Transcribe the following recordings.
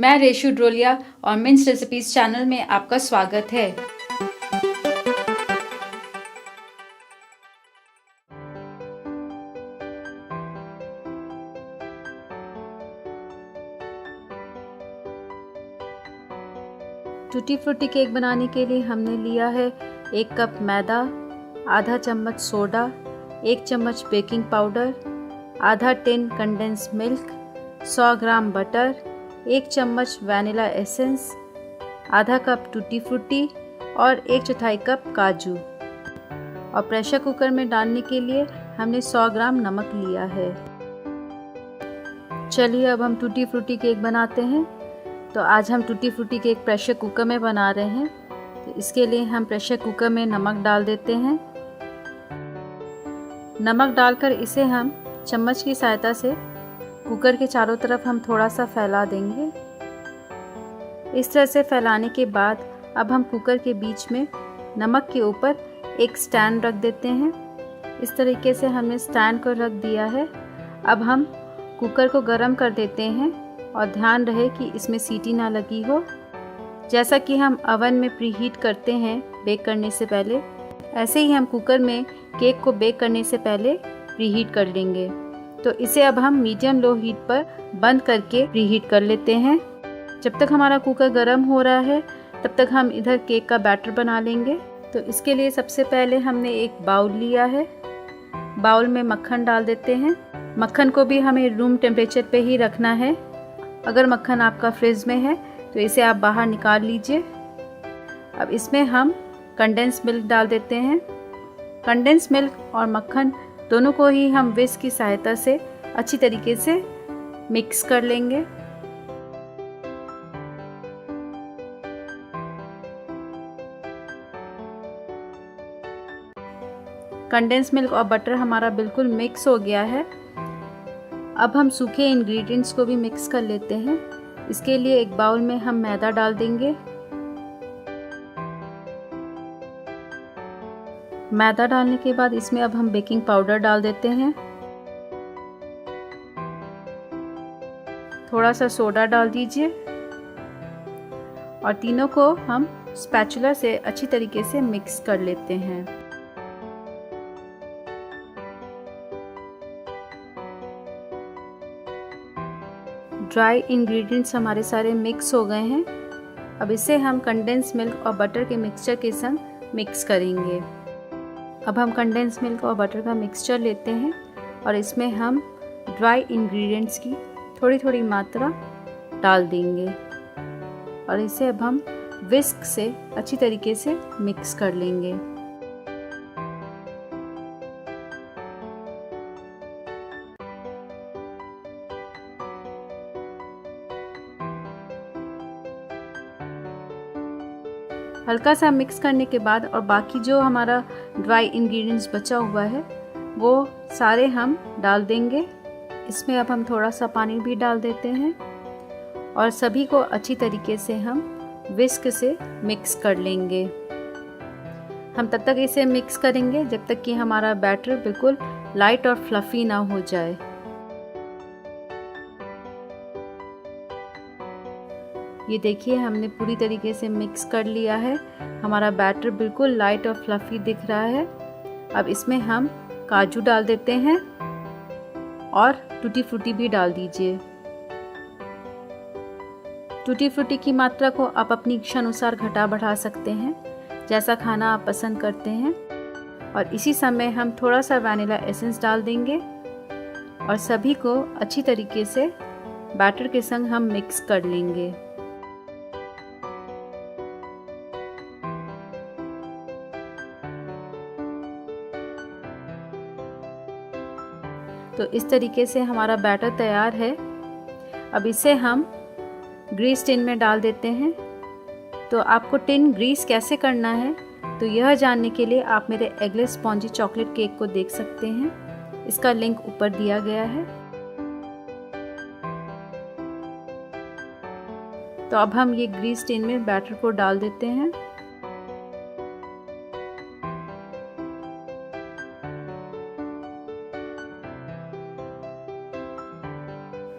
मैं रेशु ड्रोलिया और mince recipes channel में आपका स्वागत है। टूटी फ्रूटी केक बनाने के लिए हमने लिया है 1 कप मैदा, आधा चम्मच सोडा, 1 चम्मच बेकिंग पाउडर, आधा टिन कंडेंस मिल्क, 100 ग्राम बटर, 1 चम्मच वैनिला एसेंस, आधा कप टूटी फ्रूटी और 1/4 कप काजू। और प्रेशर कुकर में डालने के लिए हमने 100 ग्राम नमक लिया है। चलिए अब हम टूटी फ्रूटी केक बनाते हैं। तो आज हम tutti frutti cake pressure cooker में बना रहे हैं। तो इसके लिए हम प्रेशर कुकर में नमक डाल देते हैं। नमक डालकर इसे हम चम्मच की सहायता से कुकर के चारों तरफ हम थोड़ा सा फैला देंगे। इस तरह से फैलाने के बाद अब हम कुकर के बीच में नमक के ऊपर एक स्टैंड रख देते हैं। इस तरीके से हमने स्टैंड को रख दिया है। अब हम कुकर को गर्म कर देते हैं और ध्यान रहे कि इसमें सीटी ना लगी हो। जैसा कि हम अवन में प्रीहीट करते हैं बेक करने से पहले, ऐसे ही हम कुकर में केक को बेक करने से पहले प्रीहीट कर लेंगे। तो इसे अब हम मीडियम लो हीट पर बंद करके प्रीहीट कर लेते हैं। जब तक हमारा कुकर गर्म हो रहा है तब तक हम इधर केक का बैटर बना लेंगे। तो इसके लिए सबसे पहले हमने एक बाउल लिया है। बाउल में मक्खन डाल देते हैं। मक्खन को भी हमें रूम टेम्परेचर पे ही रखना है। अगर मक्खन आपका फ्रिज में है तो इसे आप बाहर निकाल लीजिए। अब इसमें हम कंडेंस मिल्क डाल देते हैं। कंडेंस मिल्क और मक्खन दोनों को ही हम विस्क की सहायता से अच्छी तरीके से मिक्स कर लेंगे। कंडेंस मिल्क और बटर हमारा बिल्कुल मिक्स हो गया है। अब हम सूखे इंग्रेडिएंट्स को भी मिक्स कर लेते हैं। इसके लिए एक बाउल में हम मैदा डाल देंगे। मैदा डालने के बाद इसमें अब हम बेकिंग पाउडर डाल देते हैं। थोड़ा सा सोडा डाल दीजिए और तीनों को हम स्पैचुला से अच्छी तरीके से मिक्स कर लेते हैं। ड्राई इंग्रेडिएंट्स हमारे सारे मिक्स हो गए हैं। अब इसे हम कंडेंस मिल्क और बटर के मिक्सचर के संग मिक्स करेंगे। अब हम कंडेंस मिल्क और बटर का मिक्सचर लेते हैं और इसमें हम ड्राई इंग्रेडिएंट्स की थोड़ी थोड़ी मात्रा डाल देंगे और इसे अब हम विस्क से अच्छी तरीके से मिक्स कर लेंगे। हल्का सा मिक्स करने के बाद और बाकी जो हमारा ड्राई इंग्रेडिएंट्स बचा हुआ है वो सारे हम डाल देंगे। इसमें अब हम थोड़ा सा पानी भी डाल देते हैं और सभी को अच्छी तरीके से हम विस्क से मिक्स कर लेंगे। हम तब तक इसे मिक्स करेंगे जब तक कि हमारा बैटर बिल्कुल लाइट और फ्लफी ना हो जाए। ये देखिए हमने पूरी तरीके से मिक्स कर लिया है। हमारा बैटर बिल्कुल लाइट और फ्लफी दिख रहा है। अब इसमें हम काजू डाल देते हैं और टूटी फ्रूटी भी डाल दीजिए। टूटी फ्रूटी की मात्रा को आप अपनी इच्छा अनुसार घटा बढ़ा सकते हैं, जैसा खाना आप पसंद करते हैं। और इसी समय हम थोड़ा सा वैनिला एसेंस डाल देंगे और सभी को अच्छी तरीके से बैटर के संग हम मिक्स कर लेंगे। तो इस तरीके से हमारा बैटर तैयार है। अब इसे हम ग्रीस टिन में डाल देते हैं। तो आपको टिन ग्रीस कैसे करना है तो यह जानने के लिए आप मेरे एगलेस स्पॉन्जी चॉकलेट केक को देख सकते हैं। इसका लिंक ऊपर दिया गया है। तो अब हम ये ग्रीस टिन में बैटर को डाल देते हैं।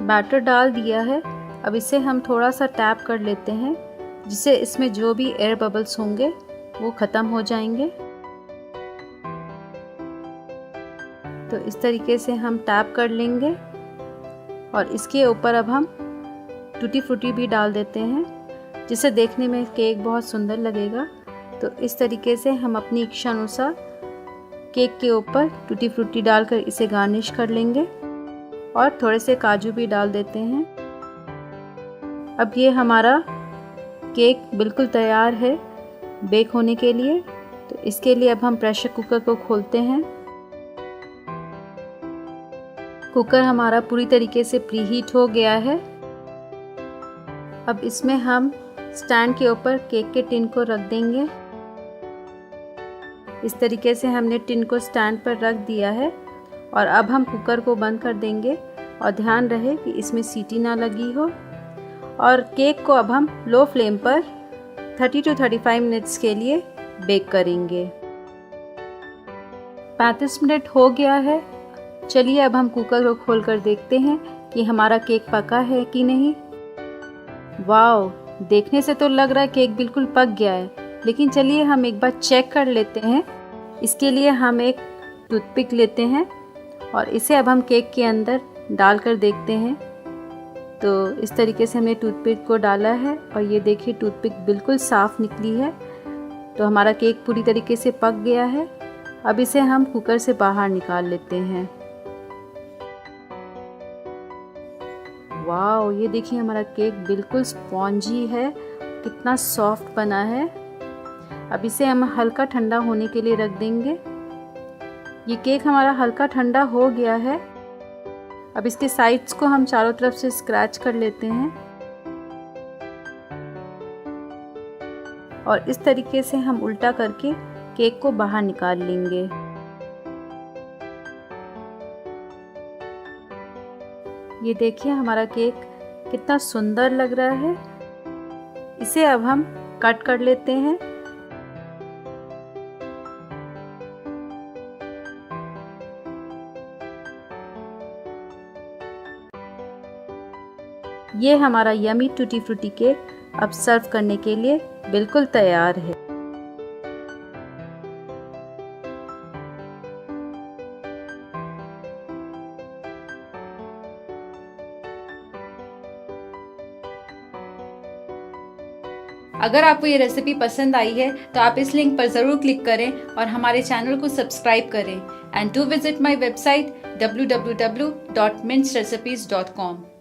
बैटर डाल दिया है अब इसे हम थोड़ा सा टैप कर लेते हैं, जिससे इसमें जो भी एयर बबल्स होंगे वो ख़त्म हो जाएंगे। तो इस तरीके से हम टैप कर लेंगे और इसके ऊपर अब हम टूटी फ्रूटी भी डाल देते हैं, जिससे देखने में केक बहुत सुंदर लगेगा। तो इस तरीके से हम अपनी इच्छा अनुसार केक के ऊपर टूटी फ्रूटी डालकर इसे गार्निश कर लेंगे और थोड़े से काजू भी डाल देते हैं। अब ये हमारा केक बिल्कुल तैयार है बेक होने के लिए। तो इसके लिए अब हम प्रेशर कुकर को खोलते हैं। कुकर हमारा पूरी तरीके से प्रीहीट हो गया है। अब इसमें हम स्टैंड के ऊपर केक के टिन को रख देंगे। इस तरीके से हमने टिन को स्टैंड पर रख दिया है और अब हम कुकर को बंद कर देंगे और ध्यान रहे कि इसमें सीटी ना लगी हो। और केक को अब हम लो फ्लेम पर 30 to 35 मिनट्स के लिए बेक करेंगे। 35 मिनट हो गया है। चलिए अब हम कुकर को खोलकर देखते हैं कि हमारा केक पका है कि नहीं। वाओ, देखने से तो लग रहा है केक बिल्कुल पक गया है, लेकिन चलिए हम एक बार चेक कर लेते हैं। इसके लिए हम एक टूथपिक लेते हैं और इसे अब हम केक के अंदर डालकर देखते हैं। तो इस तरीके से हमने टूथपिक को डाला है और ये देखिए टूथपिक बिल्कुल साफ़ निकली है। तो हमारा केक पूरी तरीके से पक गया है। अब इसे हम कुकर से बाहर निकाल लेते हैं। वाओ, ये देखिए हमारा केक बिल्कुल स्पॉन्जी है, कितना सॉफ्ट बना है। अब इसे हम हल्का ठंडा होने के लिए रख देंगे। ये केक हमारा हल्का ठंडा हो गया है। अब इसके साइड्स को हम चारों तरफ से स्क्रैच कर लेते हैं और इस तरीके से हम उल्टा करके केक को बाहर निकाल लेंगे। ये देखिए हमारा केक कितना सुंदर लग रहा है। इसे अब हम कट कर लेते हैं। ये हमारा यमी टूटी फ्रूटी केक अब सर्व करने के लिए बिल्कुल तैयार है। अगर आपको ये रेसिपी पसंद आई है तो आप इस लिंक पर ज़रूर क्लिक करें और हमारे चैनल को सब्सक्राइब करें। And do visit my website www.mincedrecipes.com।